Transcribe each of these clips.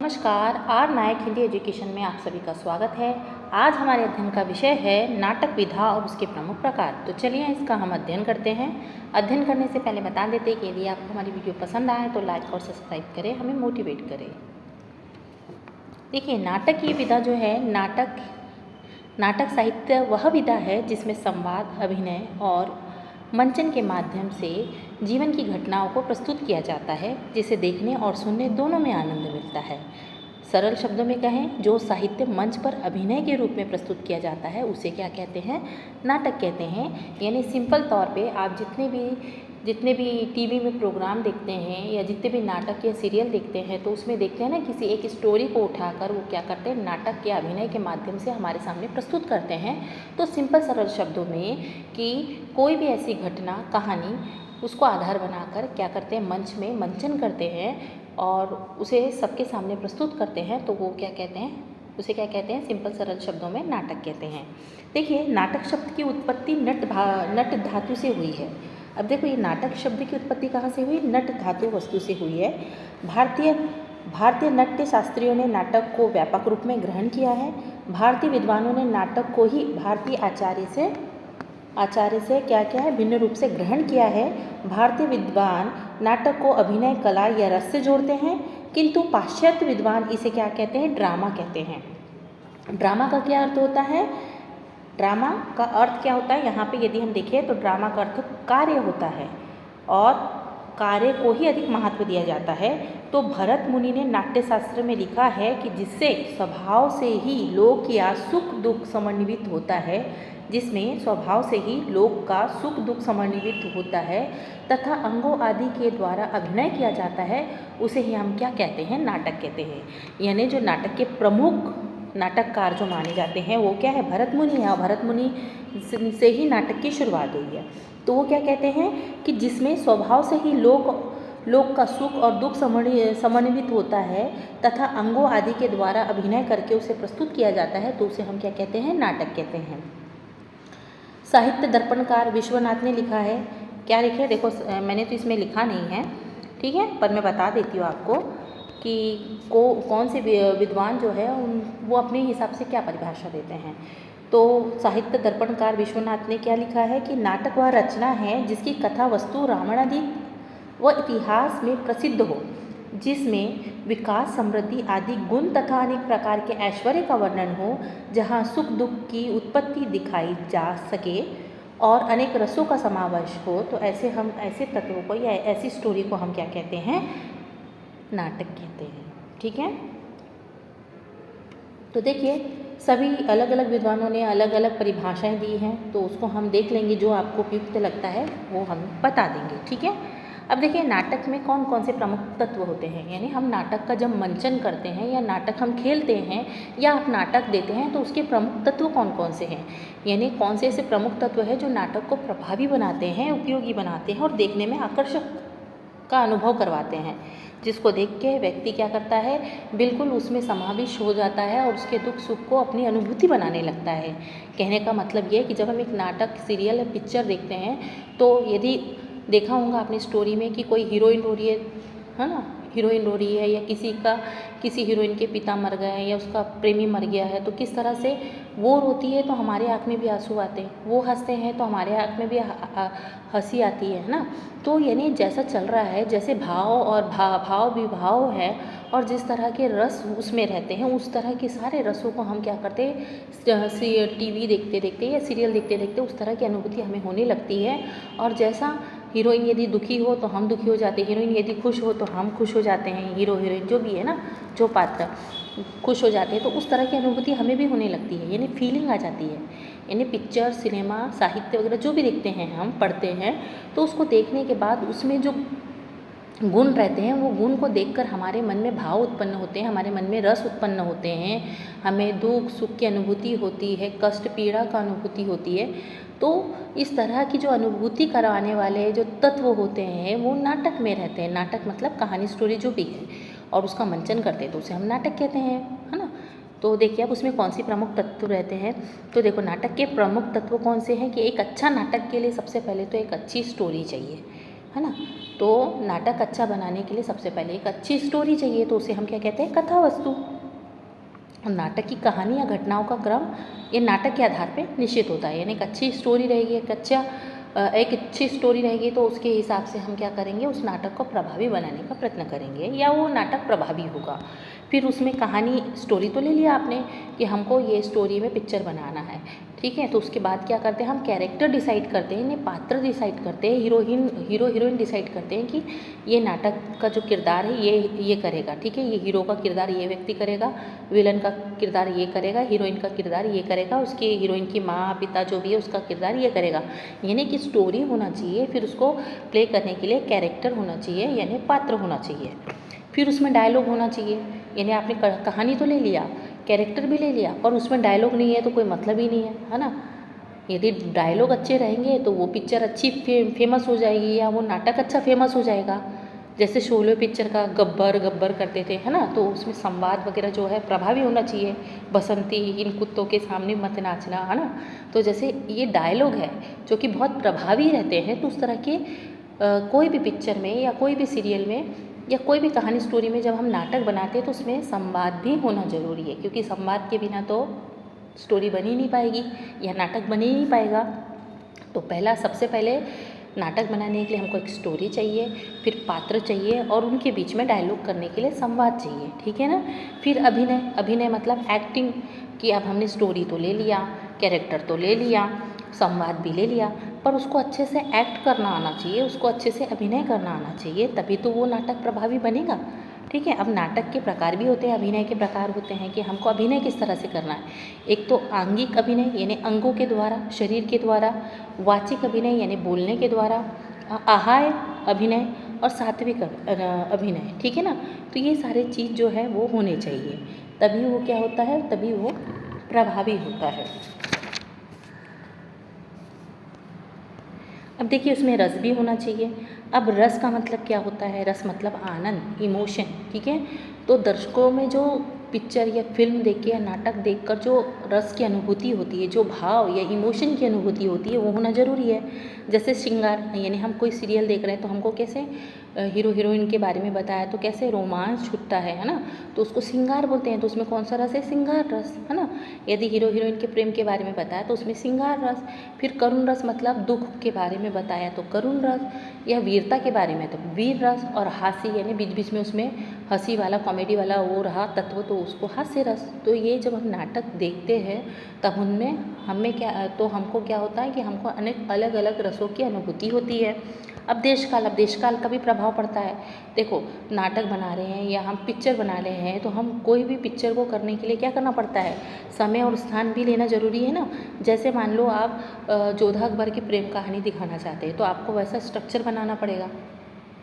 नमस्कार। Are Nayak Hindi education में आप सभी का स्वागत है। आज हमारे अध्ययन का विषय है नाटक विधा और उसके प्रमुख प्रकार। तो चलिए इसका हम अध्ययन करते हैं। अध्ययन करने से पहले बता देते हैं कि यदि आपको हमारी वीडियो पसंद आए तो लाइक और सब्सक्राइब करें, हमें मोटिवेट करें। देखिए, नाटक की विधा जो है, नाटक साहित्य वह विधा है जिसमें संवाद, अभिनय और मंचन के माध्यम से जीवन की घटनाओं को प्रस्तुत किया जाता है, जिसे देखने और सुनने दोनों में आनंद मिलता है। सरल शब्दों में कहें, जो साहित्य मंच पर अभिनय के रूप में प्रस्तुत किया जाता है उसे क्या कहते हैं? नाटक कहते हैं। यानी सिंपल तौर पे आप जितने भी टीवी में प्रोग्राम देखते हैं या जितने भी नाटक या सीरियल देखते हैं, तो उसमें देखते हैं ना, किसी एक स्टोरी को उठाकर वो क्या करते हैं, नाटक के अभिनय के माध्यम से हमारे सामने प्रस्तुत करते हैं। तो सिंपल सरल शब्दों में कि कोई भी ऐसी घटना, कहानी, उसको आधार बनाकर क्या करते हैं, मंच में मंचन करते हैं और उसे सबके सामने प्रस्तुत करते हैं, तो वो क्या कहते हैं, उसे क्या कहते हैं? सिंपल सरल शब्दों में नाटक कहते हैं। देखिए, नाटक शब्द की उत्पत्ति नट धातु से हुई है। अब देखो, ये नाटक शब्द की उत्पत्ति कहाँ से हुई? नट धातु वस्तु से हुई है। भारतीय नाट्य शास्त्रियों ने नाटक को व्यापक रूप में ग्रहण किया है। भारतीय विद्वानों ने नाटक को ही भारतीय आचार्य से क्या क्या है, भिन्न रूप से ग्रहण किया है। भारतीय विद्वान नाटक को अभिनय कला या रस से जोड़ते हैं, किंतु पाश्चात्य विद्वान इसे क्या कहते हैं? ड्रामा कहते हैं। ड्रामा का क्या अर्थ होता है? ड्रामा का अर्थ क्या होता है? यहाँ पे यदि हम देखें तो ड्रामा का अर्थ कार्य होता है और कार्य को ही अधिक महत्व दिया जाता है। तो भरत मुनि ने नाट्यशास्त्र में लिखा है कि जिससे स्वभाव से ही लोक या सुख दुख समन्वित होता है, जिसमें स्वभाव से ही लोक का सुख दुख समन्वित होता है तथा अंगों आदि के द्वारा अभिनय किया जाता है, उसे ही हम क्या कहते हैं? नाटक कहते हैं। यानी जो नाटक के प्रमुख नाटककार जो माने जाते हैं वो क्या है? भरत मुनि है। और भरत मुनि से ही नाटक की शुरुआत हुई है। तो वो क्या कहते हैं कि जिसमें स्वभाव से ही लोक का सुख और दुख समन्वित होता है तथा अंगों आदि के द्वारा अभिनय करके उसे प्रस्तुत किया जाता है, तो उसे हम क्या कहते हैं? नाटक कहते हैं। साहित्य दर्पणकार विश्वनाथ ने लिखा है। क्या लिखा है? देखो, मैंने तो इसमें लिखा नहीं है, ठीक है, पर मैं बता देती हूँ आपको कि कौन से विद्वान जो है वो अपने हिसाब से क्या परिभाषा देते हैं। तो साहित्य दर्पणकार विश्वनाथ ने क्या लिखा है कि नाटक वह रचना है जिसकी कथा वस्तु रामायणादि व इतिहास में प्रसिद्ध हो, जिसमें विकास, समृद्धि आदि गुण तथा अनेक प्रकार के ऐश्वर्य का वर्णन हो, जहाँ सुख दुख की उत्पत्ति दिखाई जा सके और अनेक रसों का समावेश हो। तो ऐसे तत्वों को या ऐसी स्टोरी को हम क्या कहते हैं? नाटक कहते हैं। ठीक है। तो देखिए, सभी अलग अलग विद्वानों ने अलग अलग परिभाषाएं दी हैं, तो उसको हम देख लेंगे, जो आपको उपयुक्त लगता है वो हम बता देंगे। ठीक है। अब देखिए, नाटक में कौन कौन से प्रमुख तत्व होते हैं। यानी हम नाटक का जब मंचन करते हैं या नाटक हम खेलते हैं या आप नाटक देते हैं, तो उसके प्रमुख तत्व कौन कौन से हैं। यानी कौन से ऐसे प्रमुख तत्व हैं जो नाटक को प्रभावी बनाते हैं, उपयोगी बनाते हैं और देखने में आकर्षक का अनुभव करवाते हैं, जिसको देख के व्यक्ति क्या करता है, बिल्कुल उसमें समावेश हो जाता है और उसके दुख सुख को अपनी अनुभूति बनाने लगता है। कहने का मतलब ये है कि जब हम एक नाटक, सीरियल या पिक्चर देखते हैं, तो यदि देखा होगा आपने स्टोरी में कि कोई हीरोइन रो रही है ना, हीरोइन रो रही है या किसी हीरोइन के पिता मर गए हैं या उसका प्रेमी मर गया है, तो किस तरह से वो रोती है तो हमारे आँख में भी आंसू आते हैं, वो हंसते हैं तो हमारे आँख में भी हंसी आती है ना। तो यानी जैसा चल रहा है, जैसे भाव और भाव विभाव है और जिस तरह के रस उसमें रहते हैं, उस तरह के सारे रसों को हम क्या करते हैं, टीवी देखते देखते या सीरियल देखते देखते उस तरह की अनुभूति हमें होने लगती है। और जैसा हीरोइन यदि दुखी हो तो हम दुखी हो जाते हैं, हीरोइन यदि खुश हो तो हम खुश हो जाते हैं, हीरो हीरोइन जो भी है ना, जो पात्र खुश हो जाते हैं, तो उस तरह की अनुभूति हमें भी होने लगती है, यानी फीलिंग आ जाती है। यानी पिक्चर, सिनेमा, साहित्य वगैरह जो भी देखते हैं, हम पढ़ते हैं, तो उसको देखने के बाद उसमें जो गुण रहते हैं, वो गुण को देखकर हमारे मन में भाव उत्पन्न होते हैं, हमारे मन में रस उत्पन्न होते हैं, हमें दुख सुख की अनुभूति होती है, कष्ट पीड़ा का अनुभूति होती है। तो इस तरह की जो अनुभूति कराने वाले जो तत्व होते हैं वो नाटक में रहते हैं। नाटक मतलब कहानी, स्टोरी जो भी है, और उसका मंचन करते हैं तो उसे हम नाटक कहते हैं, है ना। तो देखिए, अब उसमें कौन सी प्रमुख तत्व रहते हैं। तो देखो, नाटक के प्रमुख तत्व कौन से हैं कि एक अच्छा नाटक के लिए सबसे पहले तो एक अच्छी स्टोरी चाहिए, है ना। तो नाटक अच्छा बनाने के लिए सबसे पहले एक अच्छी स्टोरी चाहिए, तो उसे हम क्या कहते हैं, कथा वस्तु। नाटक की कहानी या घटनाओं का क्रम ये नाटक के आधार पे निश्चित होता है, यानी एक अच्छी स्टोरी रहेगी, एक अच्छी स्टोरी रहेगी तो उसके हिसाब से हम क्या करेंगे, उस नाटक को प्रभावी बनाने का प्रयत्न करेंगे या वो नाटक प्रभावी होगा। फिर उसमें कहानी, स्टोरी तो ले लिया आपने कि हमको ये स्टोरी में पिक्चर बनाना है, ठीक है। तो उसके बाद क्या करते हैं, हम कैरेक्टर डिसाइड करते हैं, यानी पात्र डिसाइड करते हैं, हीरो हीरोइन डिसाइड करते हैं कि ये नाटक का जो किरदार है ये करेगा, ठीक है। ये हीरो का किरदार ये व्यक्ति करेगा, विलन का किरदार ये करेगा, हीरोइन का किरदार ये करेगा, उसके हीरोइन की माँ पिता जो भी है उसका किरदार ये करेगा। यानी कि स्टोरी होना चाहिए, फिर उसको प्ले करने के लिए कैरेक्टर होना चाहिए, यानी पात्र होना चाहिए। फिर उसमें डायलॉग होना चाहिए, यानी आपने कहानी तो ले लिया, कैरेक्टर भी ले लिया, और उसमें डायलॉग नहीं है तो कोई मतलब ही नहीं है ना। यदि डायलॉग अच्छे रहेंगे तो वो पिक्चर अच्छी फेमस हो जाएगी या वो नाटक अच्छा फेमस हो जाएगा। जैसे शोले पिक्चर का गब्बर गब्बर करते थे, है ना, तो उसमें संवाद वगैरह जो है प्रभावी होना चाहिए। बसंती इन कुत्तों के सामने मत नाचना, है ना। तो जैसे ये डायलॉग है जो कि बहुत प्रभावी रहते हैं, तो उस तरह के कोई भी पिक्चर में या कोई भी सीरियल में या कोई भी कहानी स्टोरी में जब हम नाटक बनाते हैं तो उसमें संवाद भी होना ज़रूरी है, क्योंकि संवाद के बिना तो स्टोरी बन ही नहीं पाएगी या नाटक बन ही नहीं पाएगा। तो सबसे पहले नाटक बनाने के लिए हमको एक स्टोरी चाहिए, फिर पात्र चाहिए और उनके बीच में डायलॉग करने के लिए संवाद चाहिए, ठीक है ना। फिर अभिनय मतलब एक्टिंग कि अब हमने स्टोरी तो ले लिया, कैरेक्टर तो ले लिया, संवाद भी ले लिया, पर उसको अच्छे से एक्ट करना आना चाहिए, उसको अच्छे से अभिनय करना आना चाहिए, तभी तो वो नाटक प्रभावी बनेगा, ठीक है। अब नाटक के प्रकार भी होते हैं, अभिनय के प्रकार होते हैं कि हमको अभिनय किस तरह से करना है। एक तो आंगिक अभिनय यानी अंगों के द्वारा, शरीर के द्वारा, वाचिक अभिनय यानी बोलने के द्वारा, आहाय अभिनय और सात्विक अभिनय, ठीक है ना। तो ये सारे चीज़ जो है वो होने चाहिए, तभी वो क्या होता है, तभी वो प्रभावी होता है। अब देखिए उसमें रस भी होना चाहिए। अब रस का मतलब क्या होता है, रस मतलब आनंद, इमोशन, ठीक है। तो दर्शकों में जो पिक्चर या फिल्म देख के या नाटक देखकर जो रस की अनुभूति होती है, जो भाव या इमोशन की अनुभूति होती है, वो होना ज़रूरी है। जैसे श्रृंगार, यानी हम कोई सीरियल देख रहे हैं तो हमको कैसे हीरो हीरोइन के बारे में बताया तो कैसे रोमांच छूटता है ना, तो उसको श्रृंगार बोलते हैं। तो उसमें कौन सा रस है, श्रृंगार रस, है ना। यदि हीरो हीरोइन के प्रेम के बारे में बताया तो उसमें श्रृंगार रस। फिर करुण रस मतलब दुख के बारे में बताया तो करुण रस, या वीरता के बारे में तो वीर रस, और हास्य यानी बीच बीच में उसमें हंसी वाला, कॉमेडी वाला वो रहा तत्व तो उसको हास्य रस। तो ये जब हम नाटक देखते हैं तब उनमें हमको क्या होता है कि हमको अनेक अलग अलग रसों की अनुभूति होती है। अब देशकाल का भी प्रभाव पड़ता है। देखो नाटक बना रहे हैं या हम पिक्चर बना रहे हैं तो हम कोई भी पिक्चर को करने के लिए क्या करना पड़ता है, समय और स्थान भी लेना ज़रूरी है ना। जैसे मान लो आप जोधा अकबर की प्रेम कहानी दिखाना चाहते हैं तो आपको वैसा स्ट्रक्चर बनाना पड़ेगा,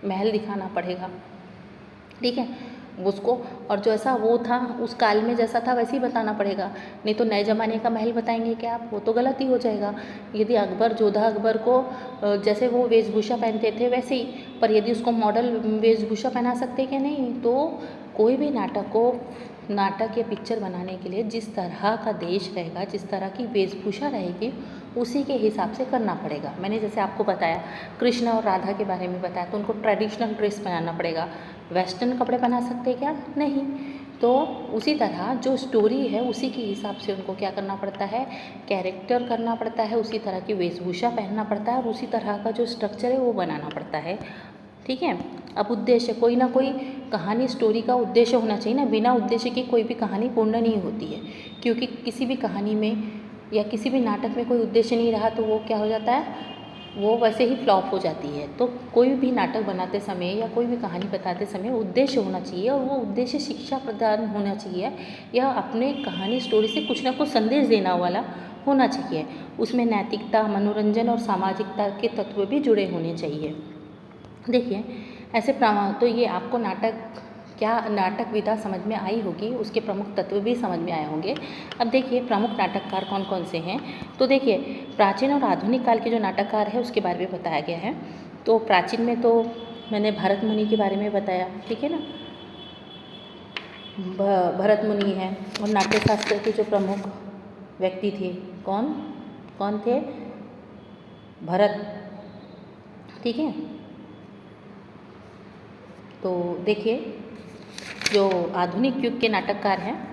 महल दिखाना पड़ेगा, ठीक है उसको, और जो ऐसा वो था उस काल में जैसा था वैसे ही बताना पड़ेगा। नहीं तो नए ज़माने का महल बताएंगे क्या आप, वो तो गलत ही हो जाएगा। यदि जोधा अकबर को जैसे वो वेशभूषा पहनते थे वैसे ही, पर यदि उसको मॉडल वेशभूषा पहना सकते क्या, नहीं। तो कोई भी नाटक या पिक्चर बनाने के लिए जिस तरह का देश रहेगा, जिस तरह की वेशभूषा रहेगी, उसी के हिसाब से करना पड़ेगा। मैंने जैसे आपको बताया कृष्ण और राधा के बारे में बताया तो उनको ट्रेडिशनल ड्रेस पहनाना पड़ेगा, वेस्टर्न कपड़े पहना सकते क्या, नहीं। तो उसी तरह जो स्टोरी है उसी के हिसाब से उनको क्या करना पड़ता है, कैरेक्टर करना पड़ता है, उसी तरह की वेशभूषा पहनना पड़ता है और उसी तरह का जो स्ट्रक्चर है वो बनाना पड़ता है, ठीक है। अब उद्देश्य, कोई ना कोई कहानी स्टोरी का उद्देश्य होना चाहिए ना, बिना उद्देश्य की कोई भी कहानी पूर्ण नहीं होती है। क्योंकि किसी भी कहानी में या किसी भी नाटक में कोई उद्देश्य नहीं रहा तो वो क्या हो जाता है, वो वैसे ही फ्लॉप हो जाती है। तो कोई भी नाटक बनाते समय या कोई भी कहानी बताते समय उद्देश्य होना चाहिए, और वो उद्देश्य शिक्षा प्रदान होना चाहिए या अपने कहानी स्टोरी से कुछ ना कुछ संदेश देना वाला होना चाहिए। उसमें नैतिकता, मनोरंजन और सामाजिकता के तत्व भी जुड़े होने चाहिए। देखिए ऐसे तो ये आपको नाटक विधा समझ में आई होगी, उसके प्रमुख तत्व भी समझ में आए होंगे। अब देखिए प्रमुख नाटककार कौन कौन से हैं। तो देखिए प्राचीन और आधुनिक काल के जो नाटककार है उसके बारे में बताया गया है। तो प्राचीन में तो मैंने भरत मुनि के बारे में बताया, ठीक है ना। भरत मुनि हैं और नाट्यशास्त्र के जो प्रमुख व्यक्ति थे, कौन कौन थे, भरत, ठीक है। तो देखिए, जो आधुनिक युग के नाटककार हैं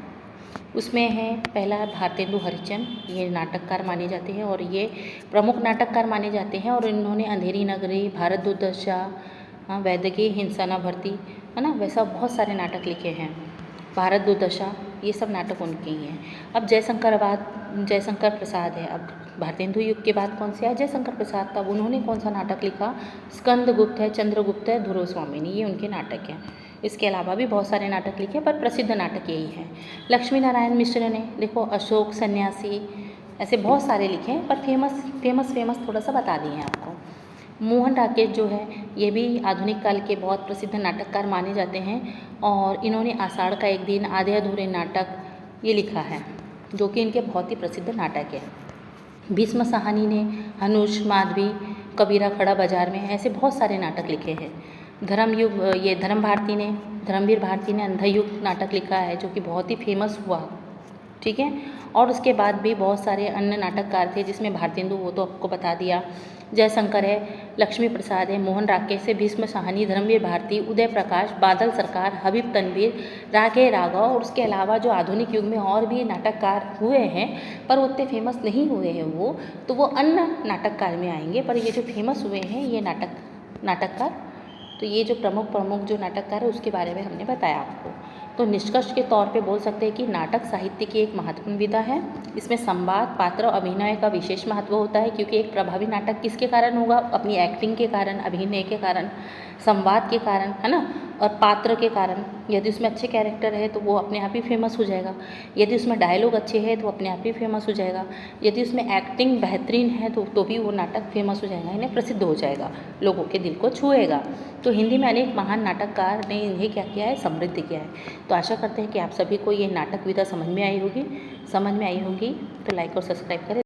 उसमें है पहला भारतेंदु हरिश्चंद्र। ये नाटककार माने जाते हैं और ये प्रमुख नाटककार माने जाते हैं और इन्होंने अंधेरी नगरी, भारत दुर्दशा, वैदेही हिंसा न भर्ती, है ना, वैसा बहुत सारे नाटक लिखे हैं। भारत दुर्दशा, ये सब नाटक उनके ही हैं। अब जयशंकर प्रसाद है। अब भारतेंदु युग के बाद कौन से आए? जयशंकर प्रसाद। तब उन्होंने कौन सा नाटक लिखा? स्कंदगुप्त है, चंद्रगुप्त है, ध्रुव स्वामिनी, ये उनके नाटक हैं। इसके अलावा भी बहुत सारे नाटक लिखे, पर प्रसिद्ध नाटक यही है। लक्ष्मी नारायण मिश्र ने देखो अशोक सन्यासी, ऐसे बहुत सारे लिखे हैं, पर फेमस थोड़ा सा बता दिए हैं आपको। मोहन राकेश जो है ये भी आधुनिक काल के बहुत प्रसिद्ध नाटककार माने जाते हैं और इन्होंने आषाढ़ का एक दिन, आधे अधूरे नाटक, ये लिखा है, जो कि इनके बहुत ही प्रसिद्ध नाटक है। भीष्म साहनी ने हनुष, माधवी, कबीरा खड़ा बाजार में, ऐसे बहुत सारे नाटक लिखे हैं। धर्मवीर भारती ने अंधयुग नाटक लिखा है, जो कि बहुत ही फेमस हुआ, ठीक है। और उसके बाद भी बहुत सारे अन्य नाटककार थे, जिसमें भारतेंदु, वो तो आपको बता दिया, जयशंकर है, लक्ष्मी प्रसाद है, मोहन राकेश है, भीष्म साहनी, धर्मवीर भारती, उदय प्रकाश, बादल सरकार, हबीब तनवीर, राघव राघव। और उसके अलावा जो आधुनिक युग में और भी नाटककार हुए हैं, पर उतने फेमस नहीं हुए हैं वो, तो वो अन्य नाटककार में आएंगे। पर ये जो फेमस हुए हैं ये नाटककार, तो ये जो प्रमुख जो नाटककार है उसके बारे में हमने बताया आपको। तो निष्कर्ष के तौर पे बोल सकते हैं कि नाटक साहित्य की एक महत्वपूर्ण विधा है। इसमें संवाद, पात्र और अभिनय का विशेष महत्व होता है, क्योंकि एक प्रभावी नाटक किसके कारण होगा? अपनी एक्टिंग के कारण, अभिनय के कारण, संवाद के कारण, है ना, और पात्र के कारण। यदि उसमें अच्छे कैरेक्टर है तो वो अपने आप ही फेमस हो जाएगा। यदि उसमें डायलॉग अच्छे हैं तो अपने आप ही फेमस हो जाएगा। यदि उसमें एक्टिंग बेहतरीन है तो भी वो नाटक फेमस हो जाएगा, यानी प्रसिद्ध हो जाएगा, लोगों के दिल को छुएगा। तो हिंदी में अनेक महान नाटककार ने इन्हें क्या किया है? समृद्ध किया है। तो आशा करते हैं कि आप सभी को ये नाटक विधा समझ में आई होगी। तो लाइक और सब्सक्राइब करें।